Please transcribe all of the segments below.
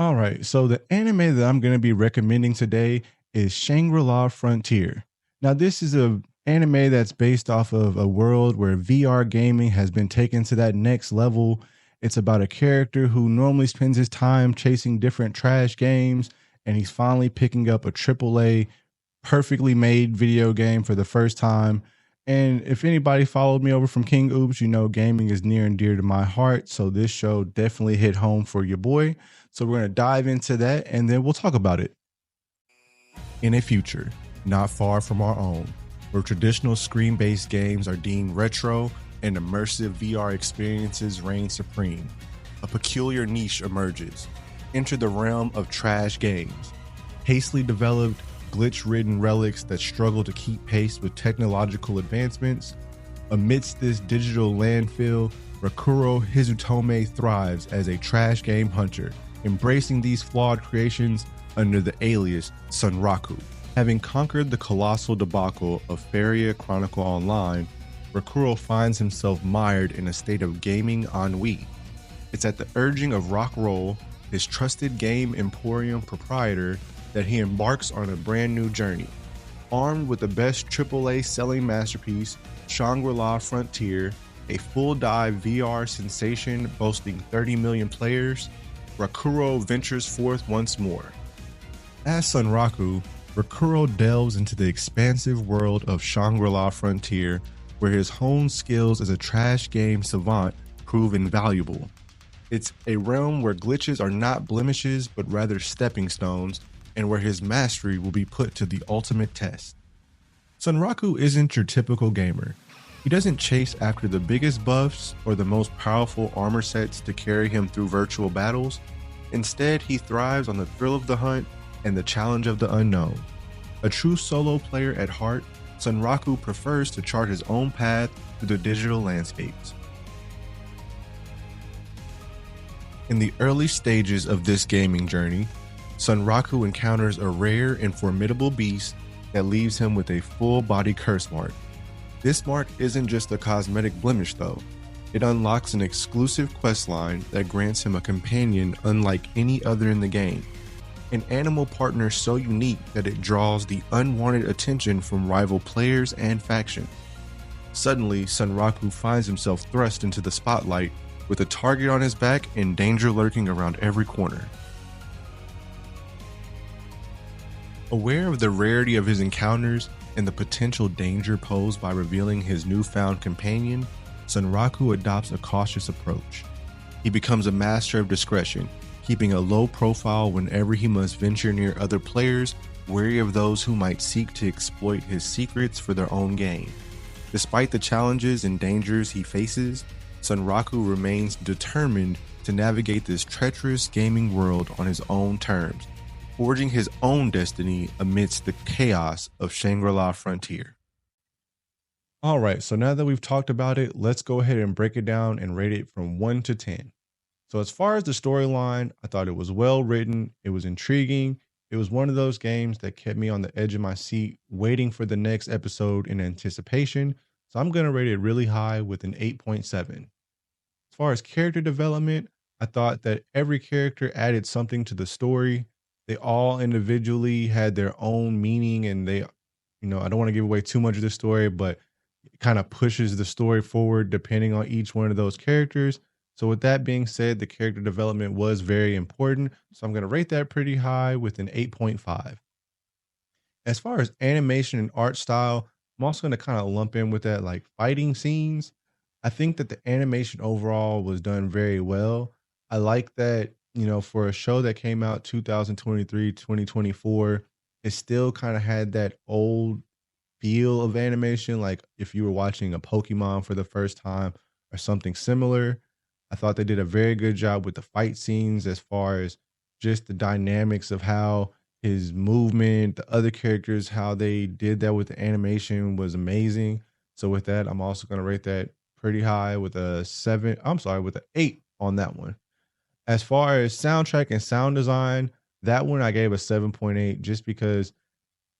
All right, so the anime that I'm going to be recommending today is Shangri-La Frontier. Now, this is a anime that's based off of a world where VR gaming has been taken to that next level. It's about a character who normally spends his time chasing different trash games, and he's finally picking up a AAA perfectly made video game for the first time. And if anybody followed me over from King Oops, you know gaming is near and dear to my heart. So this show definitely hit home for your boy. So we're going to dive into that and then we'll talk about it. In a future not far from our own, where traditional screen based games are deemed retro and immersive VR experiences reign supreme, a peculiar niche emerges. Enter the realm of trash games. Hastily developed, glitch ridden relics that struggle to keep pace with technological advancements. Amidst this digital landfill, Rakuro Hizutome thrives as a trash game hunter, embracing these flawed creations under the alias Sunraku. Having conquered the colossal debacle of Feria Chronicle Online, Rakuro finds himself mired in a state of gaming ennui. It's at the urging of Rockroll, his trusted game emporium proprietor, that he embarks on a brand new journey. Armed with the best AAA selling masterpiece, Shangri-La Frontier, a full dive VR sensation boasting 30 million players, Rakuro ventures forth once more. As Sunraku, Rakuro delves into the expansive world of Shangri-La Frontier, where his honed skills as a trash game savant prove invaluable. It's a realm where glitches are not blemishes but rather stepping stones, and where his mastery will be put to the ultimate test. Sunraku isn't your typical gamer. He doesn't chase after the biggest buffs or the most powerful armor sets to carry him through virtual battles. Instead, he thrives on the thrill of the hunt and the challenge of the unknown. A true solo player at heart, Sunraku prefers to chart his own path through the digital landscapes. In the early stages of this gaming journey, Sunraku encounters a rare and formidable beast that leaves him with a full-body curse mark. This mark isn't just a cosmetic blemish though. It unlocks an exclusive questline that grants him a companion unlike any other in the game. An animal partner so unique that it draws the unwanted attention from rival players and factions. Suddenly, Sunraku finds himself thrust into the spotlight with a target on his back and danger lurking around every corner. Aware of the rarity of his encounters and the potential danger posed by revealing his newfound companion, Sunraku adopts a cautious approach. He becomes a master of discretion, keeping a low profile whenever he must venture near other players, wary of those who might seek to exploit his secrets for their own gain. Despite the challenges and dangers he faces, Sunraku remains determined to navigate this treacherous gaming world on his own terms, forging his own destiny amidst the chaos of Shangri-La Frontier. All right, so now that we've talked about it, let's go ahead and break it down and rate it from 1 to 10. So as far as the storyline, I thought it was well written, it was intriguing, it was one of those games that kept me on the edge of my seat waiting for the next episode in anticipation, so I'm going to rate it really high with an 8.7. As far as character development, I thought that every character added something to the story. They all individually had their own meaning and they, I don't want to give away too much of the story, but it kind of pushes the story forward depending on each one of those characters. So with that being said, the character development was very important. So I'm going to rate that pretty high with an 8.5. As far as animation and art style, I'm also going to kind of lump in with that like fighting scenes. I think that the animation overall was done very well. I like that, for a show that came out 2023, 2024, it still kind of had that old feel of animation. Like if you were watching a Pokemon for the first time or something similar. I thought they did a very good job with the fight scenes as far as just the dynamics of how his movement, the other characters, how they did that with the animation was amazing. So with that, I'm also going to rate that pretty high with a 7. I'm sorry, with an 8 on that one. As far as soundtrack and sound design, that one I gave a 7.8 just because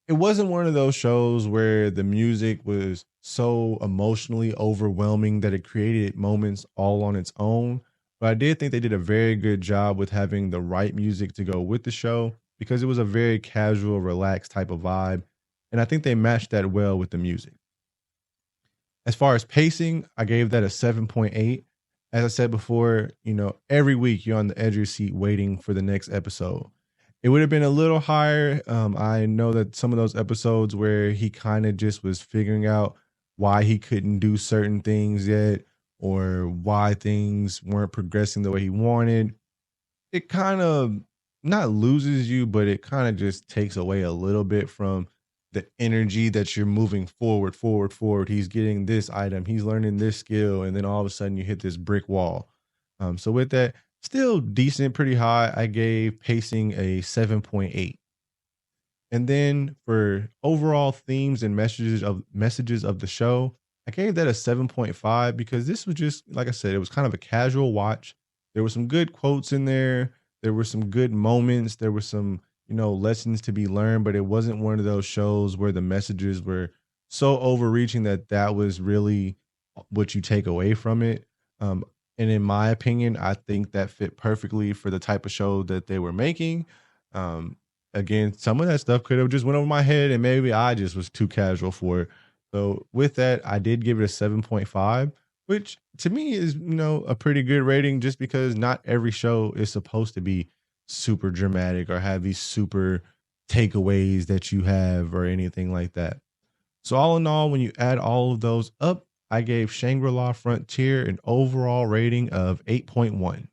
it wasn't one of those shows where the music was so emotionally overwhelming that it created moments all on its own. But I did think they did a very good job with having the right music to go with the show because it was a very casual, relaxed type of vibe. And I think they matched that well with the music. As far as pacing, I gave that a 7.8. As I said before, every week you're on the edge of your seat waiting for the next episode. It would have been a little higher. I know that some of those episodes where he kind of just was figuring out why he couldn't do certain things yet or why things weren't progressing the way he wanted, it kind of not loses you, but it kind of just takes away a little bit from the energy that you're moving forward, forward, forward. He's getting this item, he's learning this skill, and then all of a sudden you hit this brick wall. So with that, still decent, pretty high. I gave pacing a 7.8. And then for overall themes and messages of the show, I gave that a 7.5 because this was just like I said, it was kind of a casual watch. There were some good quotes in there. There were some good moments. There were some, lessons to be learned, but it wasn't one of those shows where the messages were so overreaching that that was really what you take away from it. Um, and in my opinion, I think that fit perfectly for the type of show that they were making. Um, Again, some of that stuff could have just went over my head and maybe I just was too casual for it. So with that, I did give it a 7.5, which to me is, a pretty good rating just because not every show is supposed to be super dramatic or have these super takeaways that you have or anything like that. So all in all, when you add all of those up, I gave Shangri-La Frontier an overall rating of 8.1.